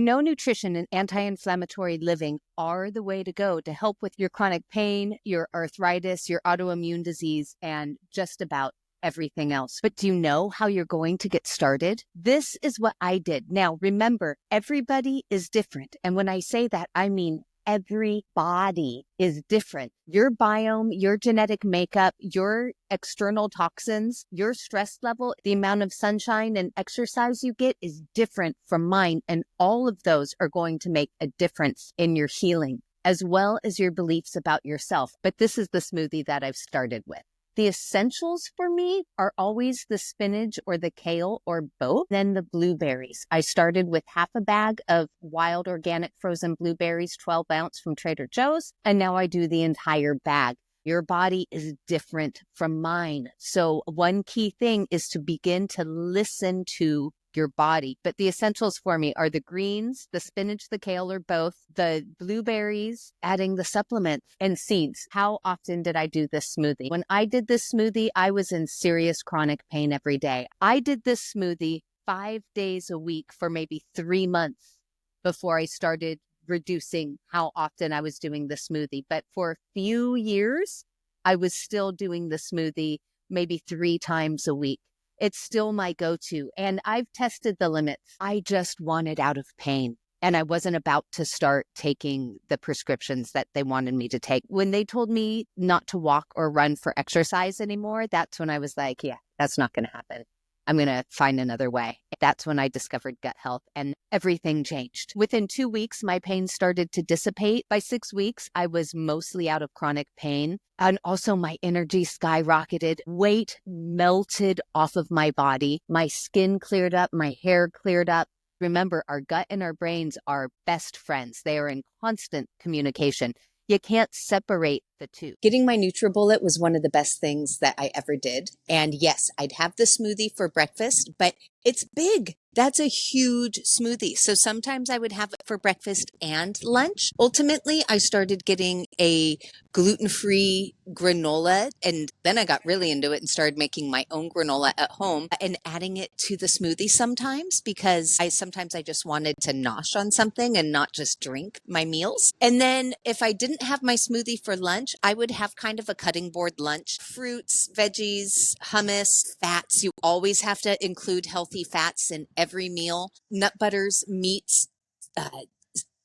Nutrition and anti-inflammatory living are the way to go to help with your chronic pain, your arthritis, your autoimmune disease, and just about everything else. But do you know how you're going to get started? This is what I did. Now, remember, everybody is different. And when I say that, I mean every body is different. Your biome, your genetic makeup, your external toxins, your stress level, the amount of sunshine and exercise you get is different from mine. And all of those are going to make a difference in your healing, as well as your beliefs about yourself. But this is the smoothie that I've started with. The essentials for me are always the spinach or the kale or both, then the blueberries. I started with half a bag of wild organic frozen blueberries, 12 ounce from Trader Joe's, and now I do the entire bag. Your body is different from mine. So one key thing is to begin to listen to your body. But the essentials for me are the greens, the spinach, the kale, or both, the blueberries, adding the supplements, and seeds. How often did I do this smoothie? When I did this smoothie, I was in serious chronic pain every day. I did this smoothie 5 days a week for maybe 3 months before I started reducing how often I was doing the smoothie. But for a few years, I was still doing the smoothie maybe 3 times a week. It's still my go-to, and I've tested the limits. I just wanted out of pain, and I wasn't about to start taking the prescriptions that they wanted me to take. When they told me not to walk or run for exercise anymore, that's when I was like, yeah, that's not going to happen. I'm going to find another way. That's when I discovered gut health and everything changed. Within 2 weeks, my pain started to dissipate. By 6 weeks, I was mostly out of chronic pain. And also my energy skyrocketed. Weight melted off of my body. My skin cleared up. My hair cleared up. Remember, our gut and our brains are best friends. They are in constant communication. You can't separate the two. Getting my NutriBullet was one of the best things that I ever did. And yes, I'd have the smoothie for breakfast, but it's big. That's a huge smoothie. So sometimes I would have it for breakfast and lunch. Ultimately, I started getting a gluten-free granola, and then I got really into it and started making my own granola at home and adding it to the smoothie sometimes, because sometimes I just wanted to nosh on something and not just drink my meals. And then if I didn't have my smoothie for lunch, I would have kind of a cutting board lunch: fruits, veggies, hummus, fats. You always have to include healthy fats in every meal: nut butters, meats,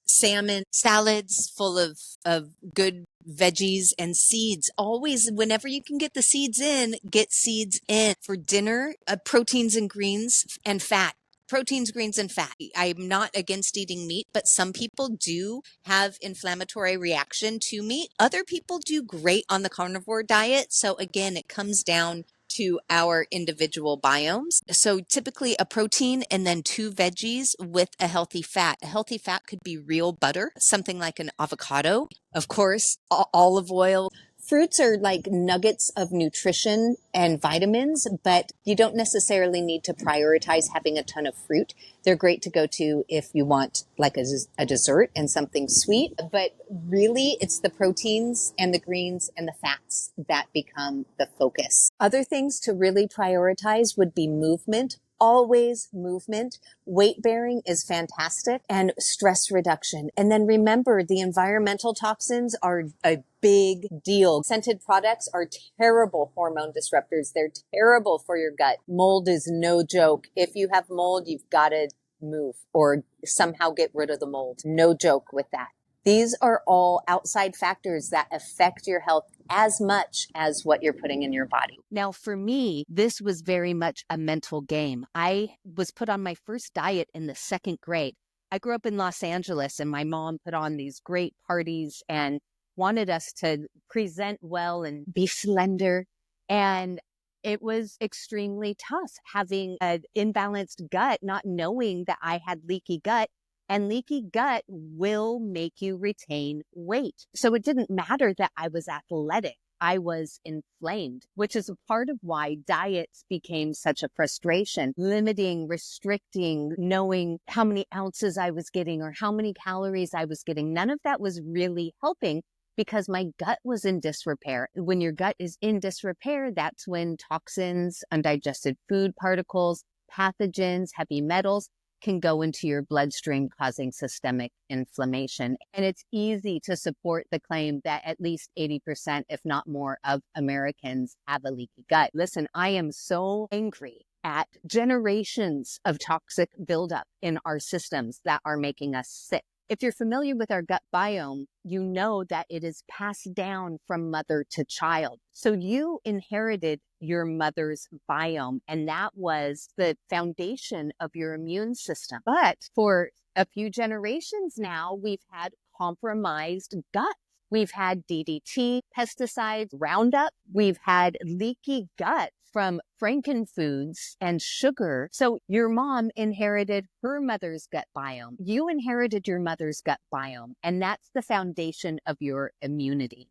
salmon, salads full of good veggies and seeds. Always, whenever you can get the seeds in, get seeds in. For dinner, proteins and greens and fat. Proteins, greens, and fat. I'm not against eating meat, but some people do have inflammatory reaction to meat. Other people do great on the carnivore diet. So again, it comes down to our individual biomes. So typically a protein and then 2 veggies with a healthy fat. A healthy fat could be real butter, something like an avocado, of course, olive oil. Fruits are like nuggets of nutrition and vitamins, but you don't necessarily need to prioritize having a ton of fruit. They're great to go to if you want like a dessert and something sweet, but really it's the proteins and the greens and the fats that become the focus. Other things to really prioritize would be movement. Always movement. Weight bearing is fantastic, and stress reduction. And then remember, the environmental toxins are a big deal. Scented products are terrible hormone disruptors. They're terrible for your gut. Mold is no joke. If you have mold, you've got to move or somehow get rid of the mold. No joke with that. These are all outside factors that affect your health as much as what you're putting in your body. Now, for me, this was very much a mental game. I was put on my first diet in the 2nd grade. I grew up in Los Angeles, and my mom put on these great parties and wanted us to present well and be slender. And it was extremely tough having an imbalanced gut, not knowing that I had leaky gut. And leaky gut will make you retain weight. So it didn't matter that I was athletic. I was inflamed, which is a part of why diets became such a frustration. Limiting, restricting, knowing how many ounces I was getting or how many calories I was getting. None of that was really helping because my gut was in disrepair. When your gut is in disrepair, that's when toxins, undigested food particles, pathogens, heavy metals, can go into your bloodstream, causing systemic inflammation. And it's easy to support the claim that at least 80%, if not more, of Americans have a leaky gut. Listen, I am so angry at generations of toxic buildup in our systems that are making us sick. If you're familiar with our gut biome, you know that it is passed down from mother to child. So you inherited your mother's biome, and that was the foundation of your immune system. But for a few generations now, we've had compromised gut. We've had DDT, pesticides, Roundup. We've had leaky gut from frankenfoods and sugar. So your mom inherited her mother's gut biome. You inherited your mother's gut biome, and that's the foundation of your immunity.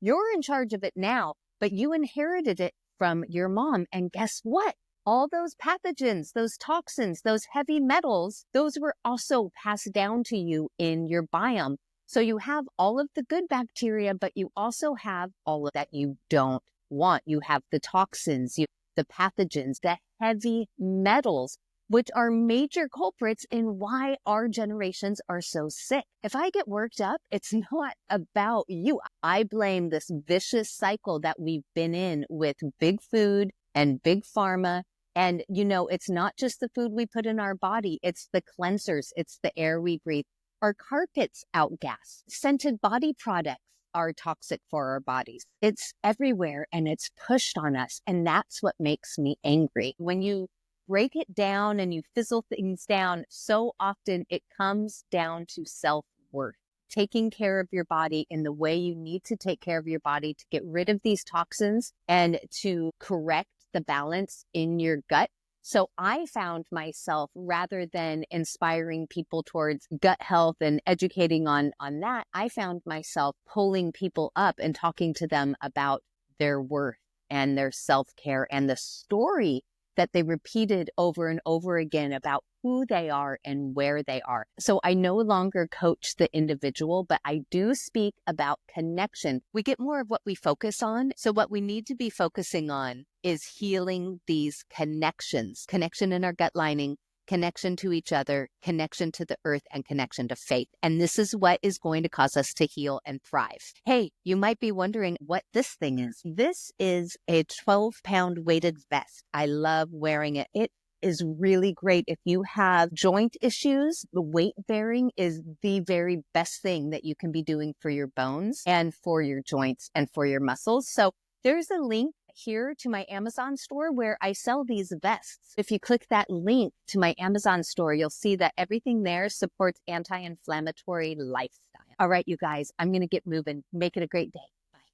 You're in charge of it now, but you inherited it from your mom. And guess what? All those pathogens, those toxins, those heavy metals, those were also passed down to you in your biome. So you have all of the good bacteria, but you also have all of that you don't want. You have the toxins, the pathogens, the heavy metals, which are major culprits in why our generations are so sick. If I get worked up, it's not about you. I blame this vicious cycle that we've been in with big food and big pharma. And, it's not just the food we put in our body. It's the cleansers. It's the air we breathe. Our carpets outgas. Scented body products are toxic for our bodies. It's everywhere and it's pushed on us. And that's what makes me angry. When you break it down and you fizzle things down, so often it comes down to self-worth. Taking care of your body in the way you need to take care of your body to get rid of these toxins and to correct the balance in your gut. So I found myself, rather than inspiring people towards gut health and educating on that, I found myself pulling people up and talking to them about their worth and their self-care and the story that they repeated over and over again about who they are and where they are. So I no longer coach the individual, but I do speak about connection. We get more of what we focus on. So what we need to be focusing on is healing these connections, connection in our gut lining, connection to each other, connection to the earth, and connection to faith. And this is what is going to cause us to heal and thrive. Hey, you might be wondering what this thing is. This is a 12-pound weighted vest. I love wearing it. It is really great if you have joint issues. The weight bearing is the very best thing that you can be doing for your bones and for your joints and for your muscles. So there's a link here to my Amazon store where I sell these vests. If you click that link to my Amazon store, you'll see that everything there supports anti-inflammatory lifestyle. All right, you guys, I'm going to get moving. Make it a great day.